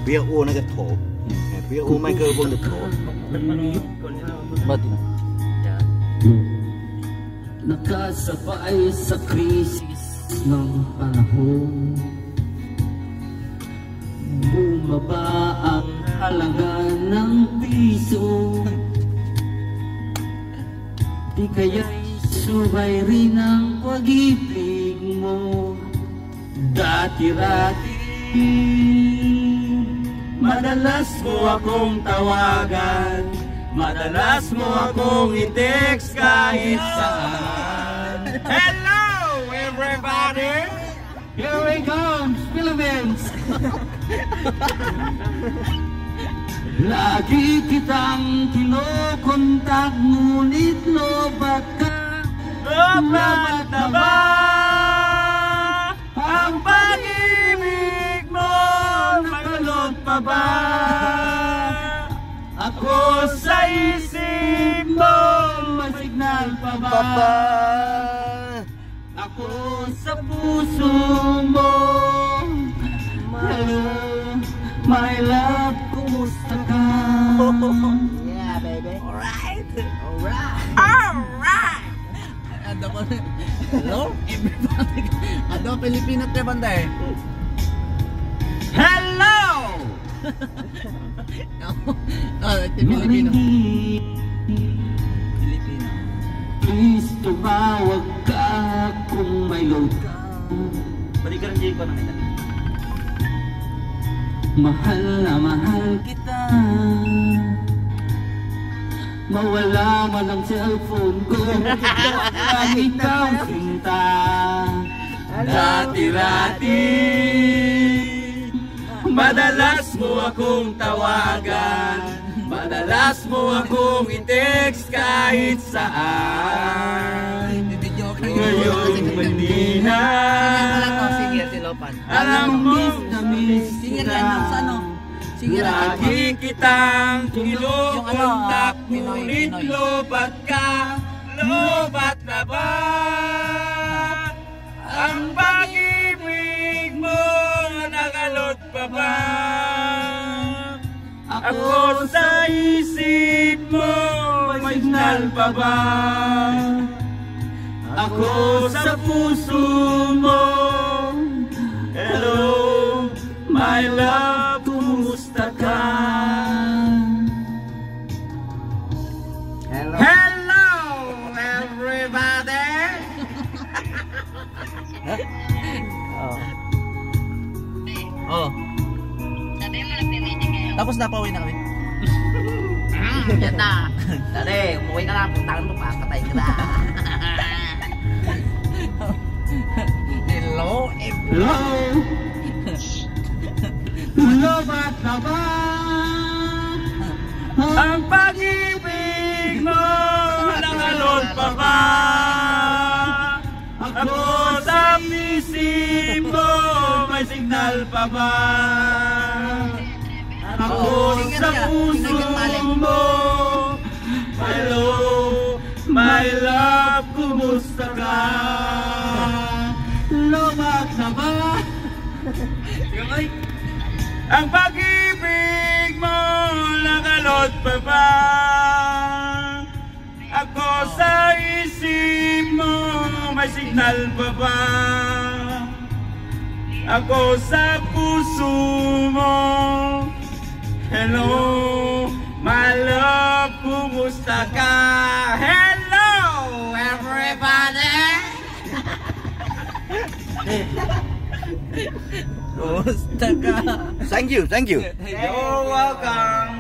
PO nag-top. PO microphone nag-top. Mati na. Nakasabay sa krisis ng panahon, bumaba ang halaga ng piso. Di kaya'y subay rin ang pag-ibig mo. Dati-rati madalas mo akong tawagan, madalas mo akong i-text kahit saan. Hello everybody! Here we go, Philippines! Lagi kitang kinokontak, ngunit lobat ka. Lobat na ba ang pag-ibig mo? Nakalog pa ba ako sa isip mo? May signal pa ba ako sa puso mo? Hello, my love, kumusta ka? Yeah, baby. Alright. Hello, everybody. Ano, Pilipino te banda eh. Hello! Ito Pilipino. Pilipino. Please tumawag ka kung may load ka. Balikan ng Jayco namin. Mahal na mahal kita. Mawala man ang cellphone ko, ang ikaw sinta. Dati-rati madalas mo akong tawagan, madalas mo akong i-text kahit saan. Ngayon hindi na alam mo na miss kita. Lagi kitang kinukontak, ngunit lobat ka. Lobat na ba ang pag-ibig mo? Nakalot pa ba ako sa isip mo? May signal pa ba ako sa puso mo? Hello, my love, kumusta ka? Hello, everybody! Oh. Tapos napauwi na kami. Yan na. Dali, umuwi ka lang. Puntahan mo pa. Patay ka na. Hello, Hello! Lobat na ba ang pag-ibig mo? Nakalot pa ba ako sa isip mo? May signal pa ba ako sa puso mo? Hello, my love, kumusta ka? Lobat na ba ang pag-ibig mo? Nakalot pa ba ako sa isip mo? May signal pa ba ako sa puso mo? Hello, my love, kumusta ka? Hello, everybody! kumusta ka? Thank you. You're welcome.